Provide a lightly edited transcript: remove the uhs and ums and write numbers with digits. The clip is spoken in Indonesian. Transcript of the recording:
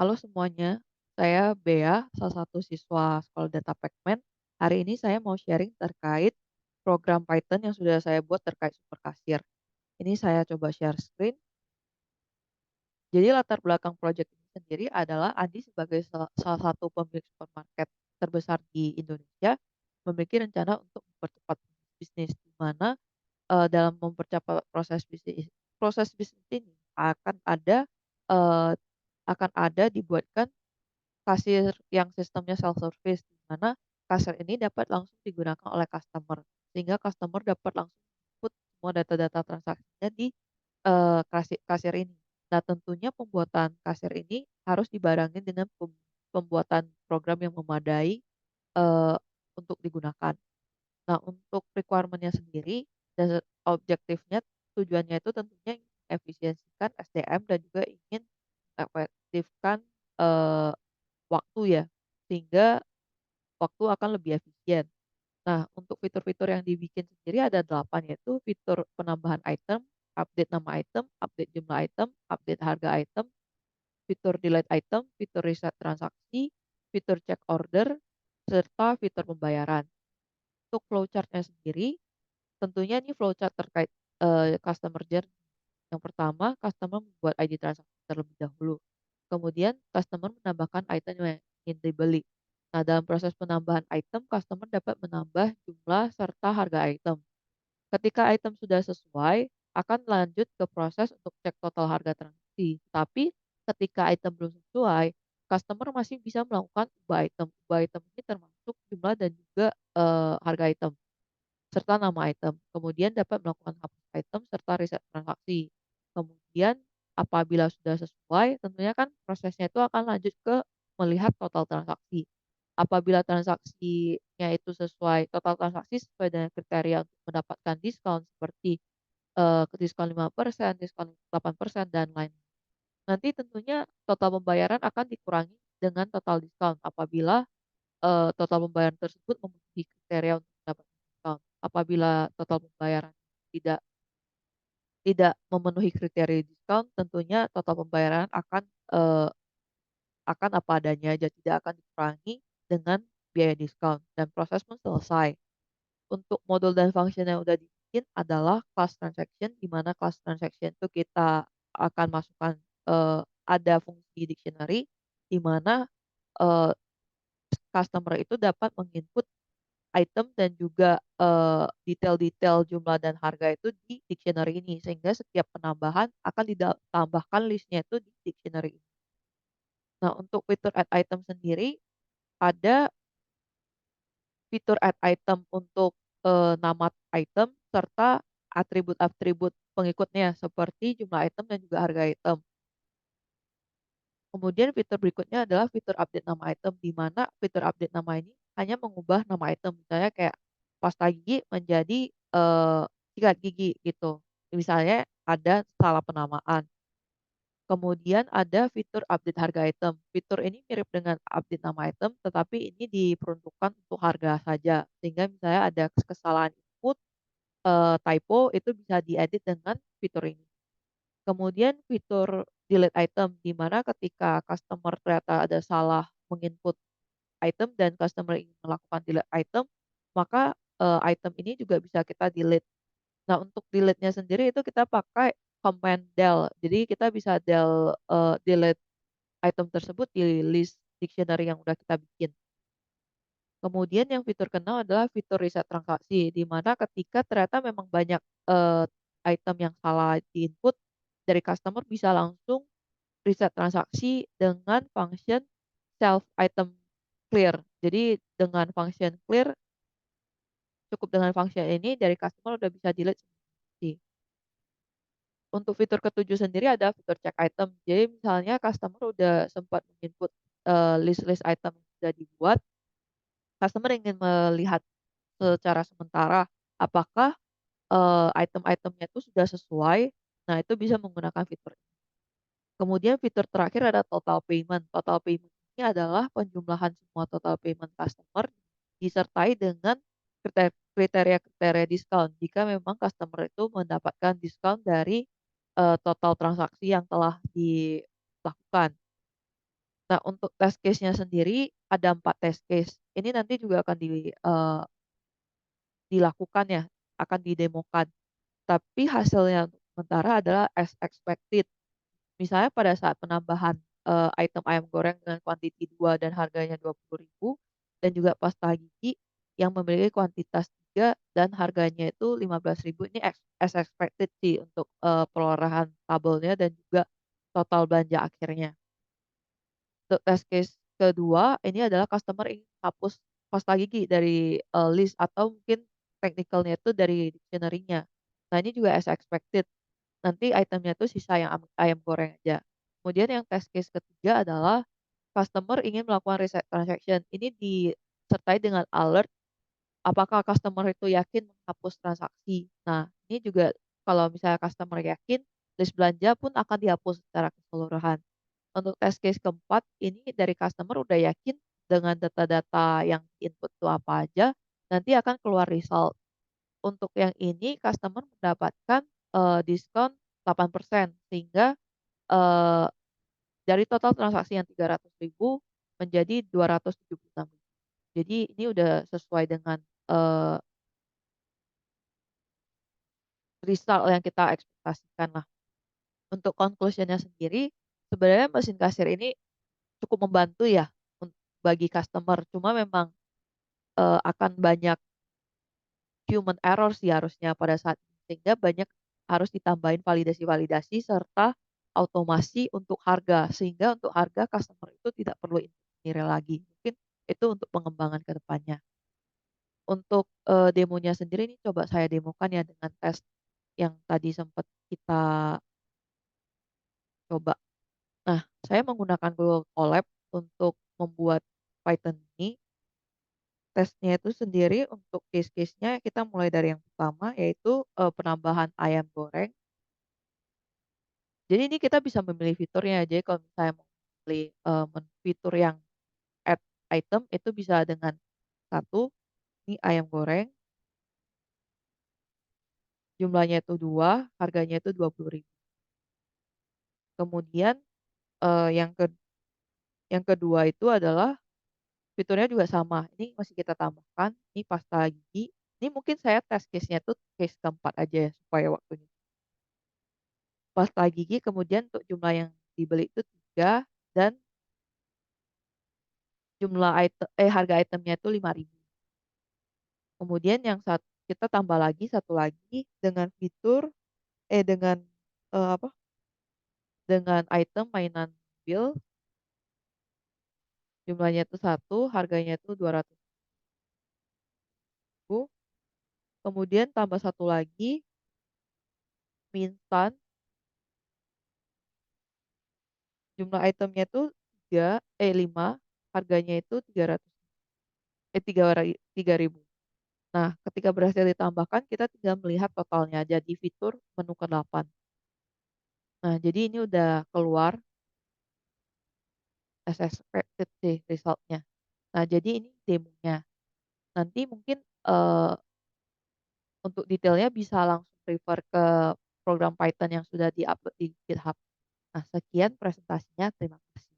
Halo semuanya, saya Bea, salah satu siswa Sekolah Data Pacman. Hari ini saya mau sharing terkait program Python yang sudah saya buat terkait super kasir. Ini saya coba share screen. Jadi latar belakang proyek ini sendiri adalah Andi sebagai salah satu pemilik supermarket terbesar di Indonesia memiliki rencana untuk mempercepat bisnis di mana dalam mempercepat proses bisnis ini eh, akan ada dibuatkan kasir yang sistemnya self service di mana kasir ini dapat langsung digunakan oleh customer sehingga customer dapat langsung input semua data-data transaksinya di kasir ini. Nah, tentunya pembuatan kasir ini harus dibarengi dengan pembuatan program yang memadai eh, untuk digunakan. Nah, untuk requirement-nya sendiri dan objektifnya tujuannya itu tentunya ingin efisiensikan SDM dan juga ingin efektifkan eh, waktu ya, sehingga waktu akan lebih efisien. Nah, untuk fitur-fitur yang dibikin sendiri ada 8 yaitu fitur penambahan item, update nama item, update jumlah item, update harga item, fitur delete item, fitur reset transaksi, fitur check order, serta fitur pembayaran. Untuk flowchart-nya sendiri, tentunya ini flowchart terkait customer journey. Yang pertama, customer membuat ID transaksi terlebih dahulu. Kemudian, customer menambahkan item yang ingin dibeli. Nah, dalam proses penambahan item, customer dapat menambah jumlah serta harga item. Ketika item sudah sesuai, akan lanjut ke proses untuk cek total harga transaksi. Tapi ketika item belum sesuai, customer masih bisa melakukan ubah item. Ubah item ini termasuk jumlah dan juga harga item serta nama item. Kemudian dapat melakukan hapus item serta reset transaksi. Kemudian apabila sudah sesuai, tentunya kan prosesnya itu akan lanjut ke melihat total transaksi. Apabila transaksinya itu sesuai, total transaksi sesuai dengan kriteria untuk mendapatkan diskon seperti diskon 5%, diskon 8%, dan lain. Nanti tentunya total pembayaran akan dikurangi dengan total diskon apabila total pembayaran tersebut memenuhi kriteria untuk mendapatkan diskon. Apabila total pembayaran tidak tidak memenuhi kriteria diskon, tentunya total pembayaran akan apa adanya aja, tidak akan dikurangi dengan biaya diskon dan proses pun selesai. Untuk modul dan function yang udah dibikin adalah class transaction, di mana class transaction itu kita akan masukkan ada fungsi dictionary di mana eh, customer itu dapat menginput item dan juga detail-detail jumlah dan harga itu di dictionary ini sehingga setiap penambahan akan ditambahkan listnya itu di dictionary ini. Nah, untuk fitur add item sendiri ada fitur add item untuk nama item serta atribut-atribut pengikutnya seperti jumlah item dan juga harga item. Kemudian fitur berikutnya adalah fitur update nama item, di mana fitur update nama ini hanya mengubah nama item, misalnya kayak pasta gigi menjadi sikat gigi gitu. Misalnya ada salah penamaan. Kemudian ada fitur update harga item. Fitur ini mirip dengan update nama item, tetapi ini diperuntukkan untuk harga saja. Sehingga misalnya ada kesalahan input, typo itu bisa diedit dengan fitur ini. Kemudian fitur delete item, di mana ketika customer ternyata ada salah menginput item dan customer ingin melakukan delete item, maka item ini juga bisa kita delete. Nah, untuk delete-nya sendiri itu kita pakai command del. Jadi kita bisa delete item tersebut di list dictionary yang udah kita bikin. Kemudian yang fitur keenam adalah fitur reset transaksi, di mana ketika ternyata memang banyak eh, item yang salah di input dari customer bisa langsung reset transaksi dengan function self item clear. Jadi dengan function clear, cukup dengan function ini dari customer udah bisa delete sih. Untuk fitur ketujuh sendiri ada fitur check item. Jadi misalnya customer udah sempat menginput list-list item yang sudah dibuat, customer ingin melihat secara sementara apakah item-itemnya itu sudah sesuai. Nah, itu bisa menggunakan fitur. Kemudian fitur terakhir ada total payment. Total payment ini adalah penjumlahan semua total payment customer disertai dengan kriteria-kriteria diskon. Jika memang customer itu mendapatkan diskon dari total transaksi yang telah dilakukan. Nah, untuk test case-nya sendiri ada 4 test case. Ini nanti juga akan dilakukan ya, akan didemokan. Tapi hasilnya untuk sementara adalah as expected. Misalnya pada saat penambahan, item ayam goreng dengan kuantiti 2 dan harganya 20.000 dan juga pasta gigi yang memiliki kuantitas 3 dan harganya itu 15.000 ini as expected sih untuk, perorahan tabelnya dan juga total belanja akhirnya. Untuk test case kedua, ini adalah customer ingin hapus pasta gigi dari, list atau mungkin technical-nya itu dari dictionary-nya. Nah, ini juga as expected, nanti itemnya tuh sisa yang ayam goreng aja. Kemudian yang test case ketiga adalah customer ingin melakukan reset transaction. Ini disertai dengan alert apakah customer itu yakin menghapus transaksi. Nah, ini juga kalau misalnya customer yakin, list belanja pun akan dihapus secara keseluruhan. Untuk test case keempat, ini dari customer udah yakin dengan data-data yang input itu apa aja, nanti akan keluar result. Untuk yang ini customer mendapatkan, diskon 8% sehingga, eee, dari total transaksi yang 300.000 menjadi 276.000. Jadi ini udah sesuai dengan, eee, result yang kita ekspektasikan lah. Untuk conclusion-nya sendiri, sebenarnya mesin kasir ini cukup membantu ya bagi customer, cuma memang, akan banyak human error sih harusnya pada saat ini, sehingga banyak harus ditambahin validasi-validasi serta automasi untuk harga, sehingga untuk harga customer itu tidak perlu input sendiri lagi. Mungkin itu untuk pengembangan ke depannya. Untuk, demonya sendiri ini coba saya demokan ya dengan tes yang tadi sempat kita coba. Nah, saya menggunakan Google Colab untuk membuat Python ini. Tesnya itu sendiri untuk case-case-nya kita mulai dari yang pertama yaitu, penambahan ayam goreng. Jadi ini kita bisa memilih fiturnya. Jadi kalau misalnya mau pilih, fitur yang add item itu bisa dengan satu ini ayam goreng, jumlahnya itu 2 harganya itu 20.000. Kemudian, yang yang kedua itu adalah fiturnya juga sama, ini masih kita tambahkan, ini pasta gigi. Ini mungkin saya tes case-nya tuh case keempat aja ya supaya waktunya. Pasta gigi kemudian untuk jumlah yang dibeli itu 3 dan harga itemnya itu 5.000. Kemudian kita tambah lagi satu lagi dengan fitur dengan, apa, dengan item mainan mobil, jumlahnya itu satu harganya itu 200.000. Kemudian tambah satu lagi mie instan, jumlah itemnya itu 5 harganya itu 3.000. Nah, ketika berhasil ditambahkan, kita tinggal melihat totalnya, jadi fitur menu ke-8. Nah, jadi ini udah keluar as expected sih result-nya. Nah, jadi ini demonya. Nanti mungkin, untuk detailnya bisa langsung refer ke program Python yang sudah di-upload di GitHub. Nah, sekian presentasinya, terima kasih.